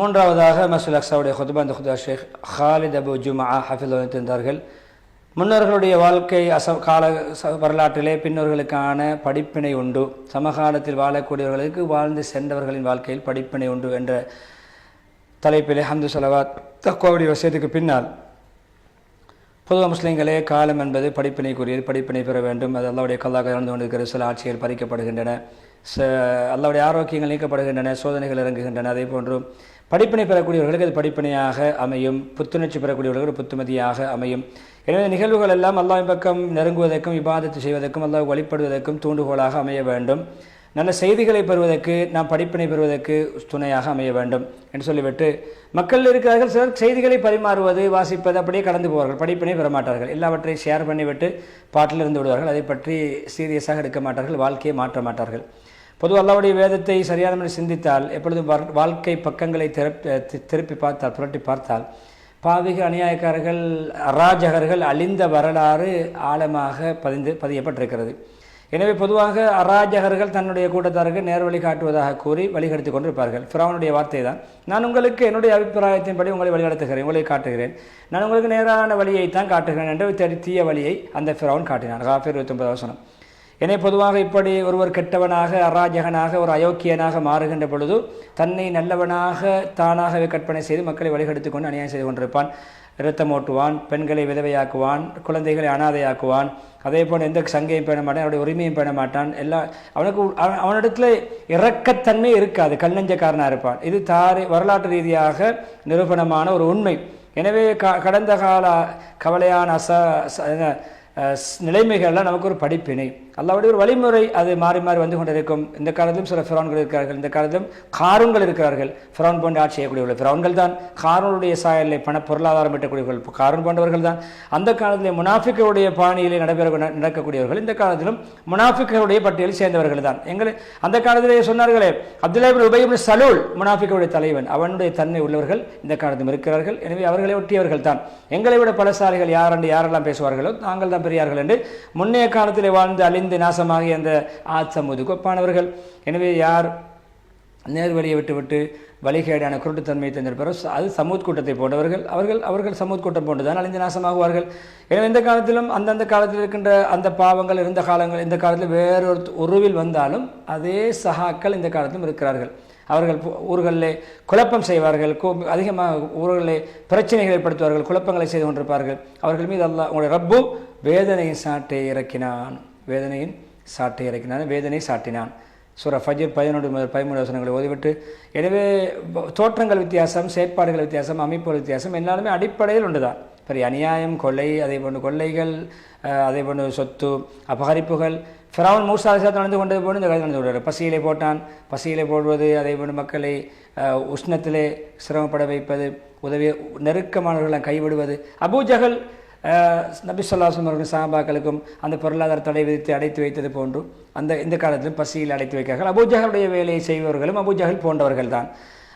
மூன்றாவதாக மஸ்ஜித் அக்ஸாவுடைய ஹுத்பா அந்த ஹுத்பா ஷேக் ஹாலித் அபு ஜும்ஆ ஹஃபிظஹு தந்தார்கள். முன்னோர்களுடைய வாழ்க்கை கால வரலாற்றிலே பின்னோர்களுக்கான படிப்பினை உண்டு, சமகாலத்தில் வாழக்கூடியவர்களுக்கு வாழ்ந்து சென்றவர்களின் வாழ்க்கையில் படிப்பினை உண்டு என்ற தலைப்பிலே ஹம்து ஸலவாத் தக்வாவுடைய வசியத்துக்கு பின்னால் பொதுவாக முஸ்லீம்களே காலம் என்பது படிப்பினைக்குரியது, படிப்பினை பெற வேண்டும். அது அல்லாஹ்வுடைய கல்லாக இருந்து கொண்டிருக்கிற சில ஆட்சிகள் பறிக்கப்படுகின்றன, அல்லாஹ்வுடைய ஆரோக்கியங்கள் நீக்கப்படுகின்றன, சோதனைகள் இறங்குகின்றன. அதே போன்று படிப்பினை பெறக்கூடியவர்களுக்கு அது படிப்பினையாக அமையும், புத்துணர்ச்சி பெறக்கூடியவர்களுக்கு புத்துமதியாக அமையும். எனவே நிகழ்வுகள் எல்லாம் அல்லாஹ்வின் பக்கம் நெருங்குவதற்கும் இபாதத்து செய்வதற்கும் அல்லாஹ் வழிபடுவதற்கும் தூண்டுகோலாக அமைய வேண்டும். நல்ல செய்திகளை பெறுவதற்கு நாம் படிப்பினை பெறுவதற்கு துணையாக அமைய வேண்டும் என்று சொல்லிவிட்டு, மக்கள் இருக்கிறார்கள் சிலர் செய்திகளை பரிமாறுவது வாசிப்பது அப்படியே கடந்து போவார்கள், படிப்பினை பெற மாட்டார்கள். எல்லாவற்றையும் ஷேர் பண்ணிவிட்டு பாட்டில் இருந்து விடுவார்கள், அதை பற்றி சீரியஸாக எடுக்க மாட்டார்கள், வாழ்க்கையை மாற்ற மாட்டார்கள். பொதுவாக அல்லாஹ்வுடைய வேதத்தை சரியான முறையில் சிந்தித்தால், எப்பொழுதும் வாழ்க்கை பக்கங்களை திருப்பி பார்த்தால், புரட்டி பார்த்தால், பாவிக அநியாயக்காரர்கள் அராஜகர்கள் அழிந்த வரலாறு ஆழமாக பதியப்பட்டிருக்கிறது. எனவே பொதுவாக அராஜகர்கள் தன்னுடைய கூட்டத்தாருக்கு நேர்வழி காட்டுவதாக கூறி வழிகெடுத்து கொண்டிருப்பார்கள். ஃபிரௌனுடைய வார்த்தை தான், நான் உங்களுக்கு என்னுடைய அபிப்பிராயத்தின்படி உங்களை வழிநடத்துகிறேன், உங்களை காட்டுகிறேன், நான் உங்களுக்கு நேரான வழியைத்தான் காட்டுகிறேன் என்று தீய வழியை அந்த ஃபிரௌன் காட்டினான். காஃபிர் 29 வசனம். எனவே பொதுவாக இப்படி ஒருவர் கெட்டவனாக அராஜகனாக ஒரு அயோக்கியனாக மாறுகின்ற பொழுது தன்னை நல்லவனாக தானாகவே கற்பனை செய்து மக்களை வழிகெடுத்து கொண்டு அநியாயம் செய்து கொண்டிருப்பான். இரத்தம் ஓட்டுவான், பெண்களை விதவையாக்குவான், குழந்தைகளை அனாதையாக்குவான். அதே போல் எந்த சங்கையும் பேண மாட்டான், அவருடைய உரிமையும் பேண மாட்டான். அவனிடத்துல இரக்கத்தன்மை இருக்காது, கல்லஞ்சக்காரனாக இருப்பான். இது வரலாற்று ரீதியாக நிரூபணமான ஒரு உண்மை. எனவே கடந்த கால கவலையான நிலைமைகள்லாம் நமக்கு ஒரு படிப்பினை, அல்லாஹ்வுடைய ஒரு வழிமுறை. அது மாறி மாறி வந்து கொண்டிருக்கும். இந்த காலத்திலும் சில ஃபிரௌன்கள் இருக்கிறார்கள், இந்த காலத்திலும் காரூன்கள் இருக்கிறார்கள். ஃபிரௌன் போன்ற ஆட்சி செய்யக்கூடியவர்கள் ஃபிரௌன்கள் தான், காரூனுடைய சாயலை பொருளாதாரம் ஈட்டக்கூடியவர்கள் காரூன் போன்றவர்கள் தான். அந்த காலத்திலே முனாஃபிக்குடைய பாணியிலே நடக்கக்கூடியவர்கள் இந்த காலத்திலும் முனாஃபிக்குடைய பட்டியலில் சேர்ந்தவர்கள் தான். அந்த காலத்திலே சொன்னார்களே, அப்துல்லாஹ் இப்னு உபய் இப்னு சலூல் முனாஃபிக்குடைய தலைவன், அவனுடைய தன்மை உள்ளவர்கள் இந்த காலத்திலும் இருக்கிறார்கள். எனவே அவர்களை ஒட்டியவர்கள் தான். எங்களை விட பலசாலிகள் யாரெல்லாம் பேசுவார்களோ நாங்கள் தான் பெரியார்கள் என்று முன்னைய காலத்திலே வாழ்ந்து அழிந்து நாசமாகிய அந்த ஆத் சமூது கொப்பானவர்கள். எனவே யார் நேர்வழியை விட்டுவிட்டு வழிகேடான குருட்டுத்தன்மையை தந்திருப்பாரோ அது சமூத் கூட்டத்தை போன்றவர்கள். அவர்கள் சமூத் கூட்டம் போன்றுதான் அழிந்து நாசமாகுவார்கள். எனவே இந்த காலத்திலும் அந்தந்த காலத்தில் இருக்கின்ற அந்த பாவங்கள் இருந்த காலங்கள் இந்த காலத்தில் வேறொரு உருவில் வந்தாலும் அதே சகாக்கள் இந்த காலத்திலும் இருக்கிறார்கள். அவர்கள் ஊர்களிலே குழப்பம் செய்வார்கள், அதிகமாக ஊர்களிலே பிரச்சனைகளை ஏற்படுத்துவார்கள், குழப்பங்களை செய்து கொண்டிருப்பார்கள். அவர்கள் மீது அல்லாஹ் உங்களுடைய ரப்பு வேதனையின் சாட்டை இறக்கினான், வேதனை சாட்டினான். சூரா ஃபஜ்ர் 11-13 வசனங்களை ஓதிவிட்டு, எனவே தோற்றங்கள் வித்தியாசம், செயற்பாடுகள் வித்தியாசம், அமைப்புகள் வித்தியாசம், எல்லாருமே அடிப்படையில் ஒன்றுதான். பெரிய அநியாயம், கொலை, அதே போன்று கொள்ளைகள், அதே போன்று சொத்து அபகரிப்புகள். ஃபிரௌன் மூசா அலைஹிஸ்ஸலாம் நடந்து கொண்டது போன்று இந்த கதை நடந்து கொண்டார். பசியிலே போடுவது, அதே போன்று மக்களை உஷ்ணத்திலே சிரமப்பட வைப்பது, நெருக்கமானவர்களை கைவிடுவது. அபூஜஹல் நபி ஸல்லல்லாஹு அலைஹி வஸல்லம் சஹாபாக்களுக்கும் அந்த பொருளாதார தடை விதித்து அடைத்து வைத்தது போன்று இந்த காலத்திலும் பசியில் அடைத்து வைக்கிறார்கள். அபூஜஹலுடைய வேலையை செய்பவர்களும் அபூஜஹல் போன்றவர்கள் தான்.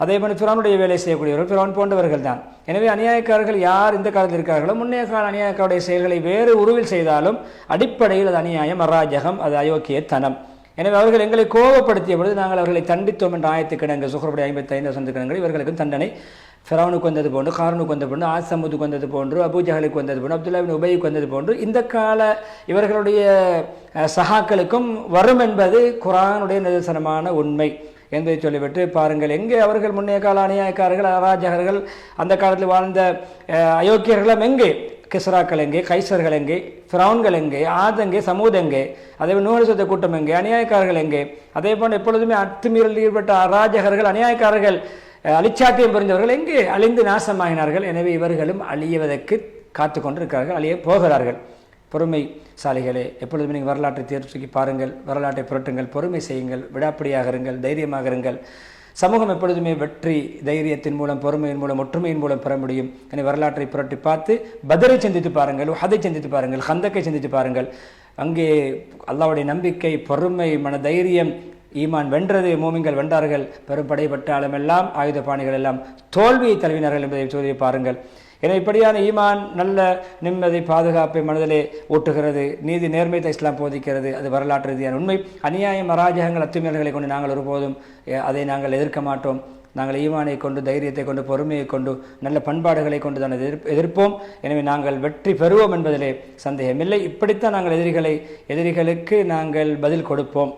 அதே போன்று ஃபிரௌனுடைய வேலை செய்யக்கூடியவர்கள் ஃபிரௌன் போன்றவர்கள் தான். எனவே அநியாயக்காரர்கள் யார் இந்த காலத்தில் இருக்கிறார்களோ முன்னைய கால அநியாயக்காருடைய செயல்களை வேறு உருவில் செய்தாலும் அடிப்படையில் அது அநியாயம், அராஜகம், அது அயோக்கியத்தனம். எனவே அவர்கள் எங்களை கோபப்படுத்திய பொழுது நாங்கள் அவர்களை தண்டித்தோம் என்ற ஆயத்துக்கிடங்கு சுஹ்ருடைய 55 வசனத்துக்கிடங்கள் இவர்களுக்கும் தண்டனை ஃபிரௌனுக்கு வந்தது போன்று, காரூனுக்கு வந்தது போன்று, ஆத் சமூதுக்கு வந்தது போன்று, அபூஜஹலுக்கு வந்தது போன்று, அப்துல்லாஹ் இப்னு உபய்க்கு வந்தது போன்று இந்த கால இவர்களுடைய சகாக்களுக்கும் வரும் என்பது குர்ஆனுடைய நிதர்சனமான உண்மை என்பதை சொல்லிவிட்டு பாருங்கள், எங்கே அவர்கள் முன்னைய கால அநியாயக்காரர்கள் அராஜகர்கள் அந்த காலத்தில் வாழ்ந்த அயோக்கியர்களும் எங்கே? கிஸ்ராக்கள் எங்கே? கைசர்கள் எங்கே? ஃபிரௌன்கள் எங்கே? ஆத் எங்கே? சமூத் எங்கே? அதே நூறு சொத்த கூட்டம் எங்கே? அநியாயக்காரர்கள் எங்கே? அதே போன்று எப்பொழுதுமே அத்துமீறல் ஈடுபட்ட அராஜகர்கள் அநியாயக்காரர்கள் அழிச்சாட்டியம் புரிந்தவர்கள் எங்கே? அழிந்து நாசமாகினார்கள். எனவே இவர்களும் அழியவதற்கு காத்து கொண்டிருக்கிறார்கள், அழிய போகிறார்கள். பொறுமைசாலிகளே, எப்பொழுதுமே நீங்கள் வரலாற்றை தேர்ச்சி பாருங்கள், வரலாற்றை புரட்டுங்கள், பொறுமை செய்யுங்கள், விடாப்பிடியாக இருங்கள், தைரியமாக இருங்கள். சமூகம் எப்பொழுதுமே வெற்றி தைரியத்தின் மூலம், பொறுமையின் மூலம், ஒற்றுமையின் மூலம் பெற முடியும். எனவே வரலாற்றை புரட்டி பார்த்து பத்ரை சிந்தித்து பாருங்கள், உஹதை சிந்தித்து பாருங்கள், ஹந்தக்கை சிந்தித்து பாருங்கள். அங்கே அல்லாஹ்வுடைய நம்பிக்கை, பொறுமை, மன தைரியம், ஈமான் வென்றது, மூமின்கள் வென்றார்கள். பெரும் படைப்பட்டாலும் எல்லாம் ஆயுத பாணிகள் எல்லாம் தோல்வியை தழுவினார்கள் என்பதை சொல்லி பாருங்கள். என இப்படியான ஈமான் நல்ல நிம்மதி பாதுகாப்பை மனதிலே ஊட்டுகிறது. நீதி நேர்மையை இஸ்லாம் போதிக்கிறது. அது வரலாற்று ரீதியான உண்மை. அநியாயம் அராஜகங்கள் அத்துமீறல்களை கொண்டு நாங்கள் ஒருபோதும் அதை நாங்கள் எதிர்க்க மாட்டோம். நாங்கள் ஈமானை கொண்டு, தைரியத்தை கொண்டு, பொறுமையை கொண்டு, நல்ல பண்பாடுகளை கொண்டு தான் எதிர்ப்போம். எனவே நாங்கள் வெற்றி பெறுவோம் என்பதிலே சந்தேகமில்லை. இப்படித்தான் நாங்கள் எதிரிகளுக்கு நாங்கள் பதில் கொடுப்போம்.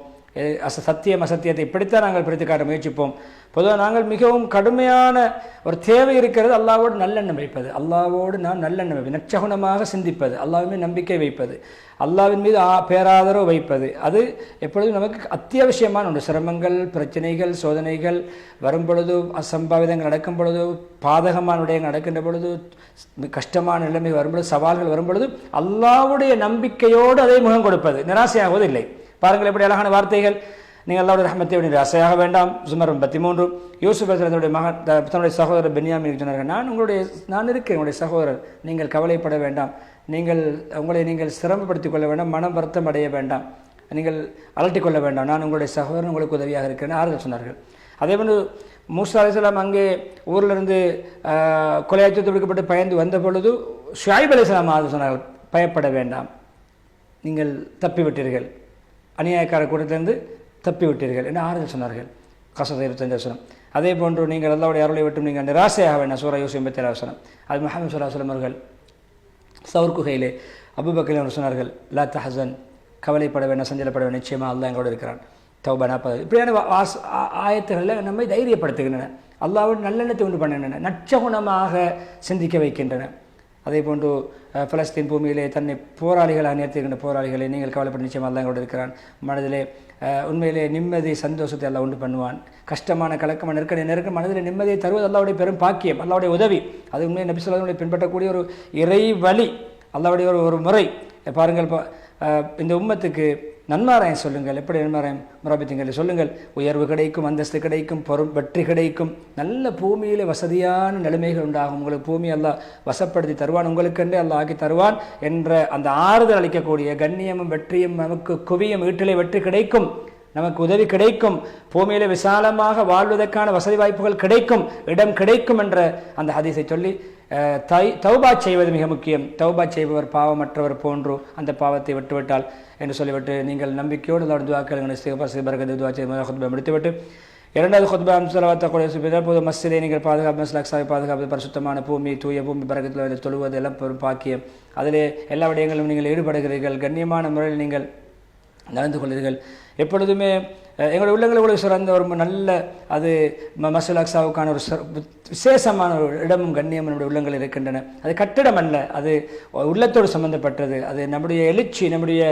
சத்தியம் அசத்தியத்தை இப்படித்தான் நாங்கள் பிரித்து காட்ட முயற்சிப்போம். பொதுவாக நாங்கள் மிகவும் கடுமையான ஒரு தேவை இருக்கிறது, அல்லாவோடு நல்லெண்ணம் வைப்பது. அல்லாவோடு நாம் நல்லெண்ணம் வைப்பது, நற்சகுணமாக சிந்திப்பது, அல்லாவின் மீது நம்பிக்கை வைப்பது, அல்லாவின் மீது பேராதரவு வைப்பது, அது எப்பொழுதும் நமக்கு அத்தியாவசியமான ஒன்று. சிரமங்கள், பிரச்சனைகள், சோதனைகள் வரும் பொழுது, அசம்பாவிதங்கள் நடக்கும் பொழுது, பாதகமான விடயங்கள் நடக்கின்ற பொழுது, கஷ்டமான நிலைமை வரும்பொழுது, சவால்கள் வரும் பொழுது அல்லாவுடைய நம்பிக்கையோடு அதை முகம் கொடுப்பது, நிராசையாகுவதில்லை. பாருங்கள் எப்படி அழகான வார்த்தைகள். நீங்கள் அல்லாவுடைய ரஹ்மத்தை நிராசையாக வேண்டாம். சுமர் 33. யூசுப் தன்னுடைய மகன் தன்னுடைய சகோதரர் பென்யாமீன் சொன்னார்கள், நான் இருக்கேன் உங்களுடைய சகோதரர், நீங்கள் கவலைப்பட வேண்டாம், உங்களை நீங்கள் சிரமப்படுத்திக் கொள்ள வேண்டாம், மனம் வருத்தம் அடைய வேண்டாம், நீங்கள் அலட்டிக் கொள்ள வேண்டாம், நான் உங்களுடைய சகோதரன், உங்களுக்கு உதவியாக இருக்கிறேன் ஆறுதல் சொன்னார்கள். அதேபோன்று மூசா அலைஹிஸ்ஸலாம் அங்கே ஊரிலிருந்து கொலையாச்சத்து விடுக்கப்பட்டு பயந்து வந்த பொழுது ஷுஐப் அலைஹிஸ்ஸலாம் ஆறுதல் சொன்னார்கள், பயப்பட வேண்டாம், நீங்கள் தப்பிவிட்டீர்கள், அநியாயக்கார கூட்டத்திலிருந்து தப்பிவிட்டீர்கள் என்று ஆறுதல் சொன்னார்கள். கசஸ் 25. அதே போன்று நீங்கள் அல்லாஹ்வுடைய அருளை விட்டு நீங்கள் நிராசையாக வேண்டாம். சூரா யூசுப் 87. அது முஹம்மது ஸல்லல்லாஹு அலைஹி வஸல்லம் அவர்கள் சவுர் குகையிலே அபூபக்கர் அவர் சொன்னார்கள், லா தஹசன், கவலைப்பட வேண்டாம், சஞ்சலப்பட வேண்டாம், நிச்சயமாக அல்லாஹ் எங்களோடு இருக்கிறான். தௌபா 40. இப்படியான ஆயத்துகளில் நம்மை தைரியப்படுத்துகின்றன, அல்லாஹ்வுடைய நல்லெண்ணத்தை உண்டு பண்ணுகின்றன, நற்சகுணமாக சிந்திக்க வைக்கின்றன. அதே போன்று பலஸ்தீன் பூமியிலே தன்னை போராளிகளாக நிறுத்துகின்ற போராளிகளை நீங்கள் கவலைப்பட நிச்சயமாக அல்லாஹ் எங்களோடு இருக்கிறான். மனதிலே உண்மையிலே நிம்மதி, சந்தோஷத்தை அல்லாஹ் உண்டு பண்ணுவான். கஷ்டமான கலக்கமான நெருக்க மனதில் நிம்மதியை தருவது அல்லாஹ்வுடைய பெரும் பாக்கியம், அல்லாஹ்வுடைய உதவி. அது உண்மையை நபி ஸல்லல்லாஹு அலைஹி வஸல்லம் பின்பற்றக்கூடிய ஒரு இறை வழி, அல்லாஹ்வுடைய ஒரு முறை. பாருங்கள், இந்த உம்மத்துக்கு நன்மாராயம் சொல்லுங்கள். எப்படி நன்மாராயம் முராபித்தீங்கள் சொல்லுங்கள். உயர்வு கிடைக்கும், அந்தஸ்து கிடைக்கும், வெற்றி கிடைக்கும், நல்ல பூமியிலே வசதியான நிலைமைகள் உண்டாகும். உங்களுக்கு பூமி அல்லாஹ் வசப்படுத்தி தருவான், உங்களுக்கென்றே அல்லாஹ் ஆக்கி தருவான் என்ற அந்த ஆறுதல் அளிக்கக்கூடிய கண்ணியமும் வெற்றியும் நமக்கு குவியும். வீட்டிலே வெற்றி கிடைக்கும், நமக்கு உதவி கிடைக்கும், பூமியிலே விசாலமாக வாழ்வதற்கான வசதி வாய்ப்புகள் கிடைக்கும், இடம் கிடைக்கும் என்ற அந்த ஹதீஸை சொல்லி தௌபா செய்வது மிக முக்கியம். தௌபா செய்பவர் பாவமற்றவர் போன்று அந்த பாவத்தை விட்டுவிட்டால் என்று சொல்லிவிட்டு நீங்கள் நம்பிக்கையோடு அதோட துவாக்கள் துவா செய்து முடித்துவிட்டு இரண்டாவது ஹுத்பா பொது மஸ்ஜிதை நீங்கள் பாதுகாப்பு, மஸ்லாக்ஸாவை பாதுகாப்பு, பரிசுத்தமான பூமி, தூய பூமி பரக்கத்தில் தொழுவது எல்லாம் பெரும் பாக்கியம். அதிலே எல்லா விடயங்களும் நீங்கள் ஈடுபடுகிறீர்கள், கண்ணியமான முறையில் நீங்கள் நடந்து கொள்கிறீர்கள். எப்பொழுதுமே எங்களுடைய உள்ளங்களில் ஒரு சிறந்த ஒரு நல்ல அது மஸ்ஜித் அக்ஸாவுக்கான ஒரு விசேஷமான ஒரு இடமும் கண்ணியம் நம்முடைய உள்ளங்கள் இருக்கின்றன. அது கட்டிடம் அல்ல, அது உள்ளத்தோடு சம்பந்தப்பட்டது. அது நம்முடைய எழுச்சி, நம்முடைய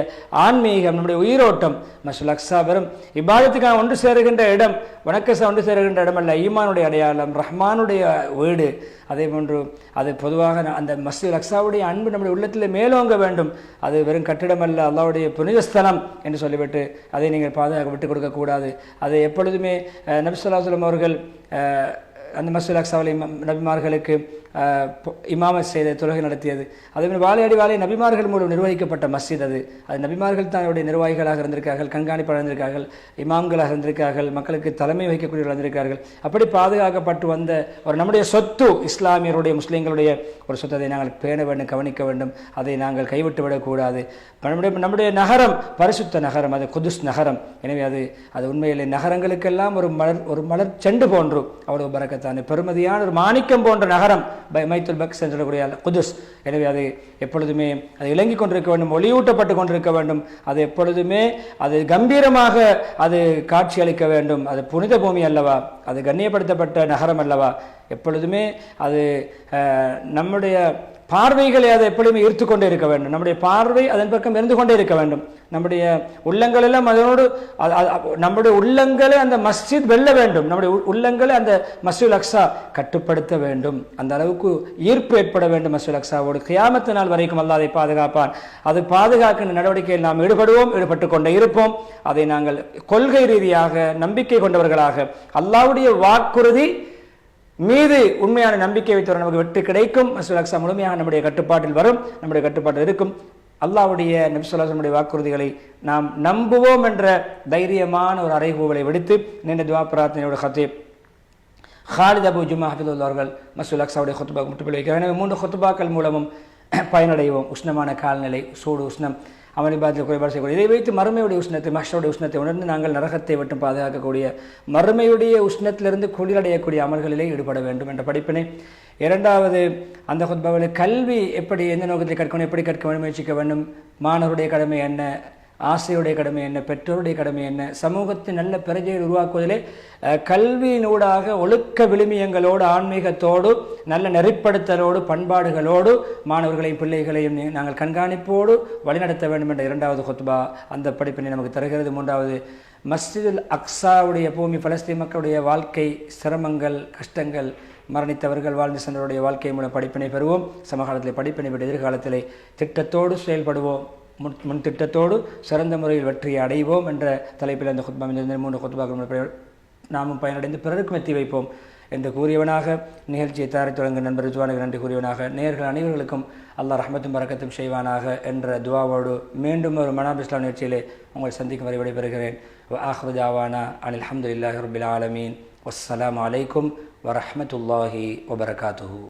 ஆன்மீகம், நம்முடைய உயிரோட்டம். மஸ்ஜித் அக்ஸா வெறும் இபாதத்துக்காக ஒன்று சேருகின்ற இடம், வணக்கசா ஒன்று சேருகின்ற இடம் அல்ல, ஈமானுடைய அடையாளம், ரஹ்மானுடைய வீடு. அதே போன்று அது பொதுவாக அந்த மஸ்ஜித் அக்ஸாவுடைய அன்பு நம்முடைய உள்ளத்தில் மேலோங்க வேண்டும். அது வெறும் கட்டிடம் அல்ல, அல்லாஹ்வுடைய புனித ஸ்தலம் என்று சொல்லிவிட்டு அதை நீங்கள் பாதுகாக்க விட்டுக் கொடுக்கக்கூடாது. அதை எப்பொழுதுமே நபி ஸல்லல்லாஹு அலைஹி வஸல்லம் அவர்கள் அந்த மஸ்ஜித் அக்ஸாவில் நபிமார்களுக்கு இமாமத் செய்த தொழுகை நடத்தியது. அதேமாதிரி வாழையடி நபிமார்கள் மூலம் நிர்வகிக்கப்பட்ட மஸ்ஜித். அது நபிமார்கள் தான் அவருடைய நிர்வாகிகளாக இருந்திருக்கார்கள், கண்காணிப்பாளர் இருந்திருக்கார்கள், இமாம்களாக இருந்திருக்கார்கள், மக்களுக்கு தலைமை வகிக்கக்கூடியவர்கள் இருந்திருக்கார்கள். அப்படி பாதுகாக்கப்பட்டு வந்த ஒரு நம்முடைய சொத்து, இஸ்லாமியருடைய முஸ்லீம்களுடைய ஒரு சொத்து. அதை நாங்கள் பேண வேண்டும், கவனிக்க வேண்டும், அதை நாங்கள் கைவிட்டு விடக்கூடாது. நம்முடைய நகரம் பரிசுத்த நகரம், அது குதுஸ் நகரம். எனவே அது உண்மையிலே நகரங்களுக்கெல்லாம் ஒரு மலர் செண்டு போன்று அவ்வளவு பரக்கத்தான பெருமதியான ஒரு மாணிக்கம் போன்ற நகரம் மைத்துல் பக்ஸ் என்று சொல்லக்கூடிய குதுஸ். எனவே அது எப்பொழுதுமே அது இலங்கிக் கொண்டிருக்க வேண்டும், ஒளியூட்டப்பட்டு கொண்டிருக்க வேண்டும். அது எப்பொழுதுமே அது கம்பீரமாக அது காட்சி அளிக்க வேண்டும். அது புனித பூமி அல்லவா, அது கண்ணியப்படுத்தப்பட்ட நகரம் அல்லவா. எப்பொழுதுமே அது நம்முடைய பார்வைகளை அதை எப்பொழுதுமே ஈர்த்து கொண்டே இருக்க வேண்டும். நம்முடைய பார்வை அதன் பக்கம் இருந்து கொண்டே இருக்க வேண்டும். நம்முடைய உள்ளங்கள் எல்லாம் அதனோடு நம்முடைய உள்ளங்களை அந்த மஸ்ஜித் வெல்ல வேண்டும். நம்முடைய உள்ளங்களை அந்த மஸ்ஜித் அக்ஸா கட்டுப்படுத்த வேண்டும். அந்த அளவுக்கு ஈர்ப்பு ஏற்பட வேண்டும் மஸ்ஜித் அக்ஸாவோடு. கியாமத்து நாள் வரைக்கும் அல்லாஹ் அதை பாதுகாப்பான். அது பாதுகாக்கின்ற நடவடிக்கையில் நாம் ஈடுபட்டு கொண்டே இருப்போம். அதை நாங்கள் கொள்கை ரீதியாக நம்பிக்கை கொண்டவர்களாக அல்லாஹ்வுடைய வாக்குறுதி மீது உண்மையான நம்பிக்கை வைத்தவர் நமக்கு வெற்றி கிடைக்கும். மஸ்ஜித் அக்ஸா முழுமையாக நம்முடைய கட்டுப்பாட்டில் வரும், நம்முடைய கட்டுப்பாட்டில் இருக்கும். அல்லாஹ்வுடைய நபி ஸல்லல்லாஹு அலைஹி வஸல்லம் வாக்குறுதிகளை நாம் நம்புவோம் என்ற தைரியமான ஒரு அறைகூவலை விடுத்து நீண்ட துஆ பிரார்த்தனையோட ஹத்தீப் ஹாலித் அபு ஜுமா ஹஃபிதுல்லாஹ் அவர்கள் மஸ்ஜித் அக்ஸாவுடைய ஹுத்பா முற்றுப்புள்ளி வைக்கிறார். எனவே 3 ஹுத்பாக்கள் மூலமும் பயனடைவோம். உஷ்ணமான கால்நிலை, சூடு, உஷ்ணம், அமளிபாதத்தில் குறைபாடு செய்யக்கூடிய இதை வைத்து மறுமையுடைய உஷ்ணத்தை, மஹ்ஷருடைய உஷ்ணத்தை உணர்ந்து நாங்கள் நரகத்தை விட்டு பாதுகாக்கக்கூடிய மறுமையுடைய உஷ்ணத்திலிருந்து குளிரடையக்கூடிய அமல்களிலே ஈடுபட வேண்டும் என்ற படிப்பினை. இரண்டாவது, அந்த ஹுத்பாவில் கல்வி எப்படி, எந்த நோக்கத்தில் கற்கணும், எப்படி கற்க முயற்சிக்க வேண்டும், மாணவருடைய கடமை என்ன, ஆசிரியருடைய கடமை என்ன, பெற்றோருடைய கடமை என்ன, சமூகத்தின் நல்ல பிரஜையை உருவாக்குவதிலே கல்வியினூடாக ஒழுக்க விழுமியங்களோடு, ஆன்மீகத்தோடு, நல்ல நெறிப்படுத்தலோடு, பண்பாடுகளோடு மாணவர்களையும் பிள்ளைகளையும் நாங்கள் கண்காணிப்போடு வழிநடத்த வேண்டும் என்ற இரண்டாவது ஹுத்பா அந்த படிப்பினை நமக்கு தருகிறது. மூன்றாவது, மஸ்ஜிதுல் அக்ஸாவுடைய பூமி, பலஸ்தீன் மக்களுடைய வாழ்க்கை, சிரமங்கள், கஷ்டங்கள், மரணித்தவர்கள், வாழ்ந்து சென்றவருடைய வாழ்க்கை மூலம் படிப்பினை பெறுவோம். சமகாலத்தில் படிப்பினை பெற்ற எதிர்காலத்திலே திட்டத்தோடு செயல்படுவோம், முன் திட்டத்தோடு சிறந்த முறையில் வெற்றியை அடைவோம் என்ற தலைப்பில் அந்த ஹுத்பா, இந்த 3 ஹுத்பாக்கள் நாமும் பயனடைந்து பிறருக்கும் எத்தி வைப்போம் என்று கூறியவனாக நிகழ்ச்சியை தயாரித்து தொடங்க நண்பர் ரிஜ்வானுக்கு நன்றி கூறியவனாக, நேயர்கள் அனைவர்களுக்கும் அல்லாஹ் ரஹ்மத்தும் பரக்கத்தும் செய்வானாக என்ற துவாவோடு மீண்டும் ஒரு மனாப் இஸ்லாம் நிகழ்ச்சியிலே உங்களை சந்திக்கும் வரை விடைபெறுகிறேன். ஆஹிரு தாவானா அனில் ஹம்துலில்லாஹி ரப்பில் ஆலமீன். வஸ்ஸலாமு அலைக்கும் வரஹ்மத்துல்லாஹி வபரகாத்துஹு.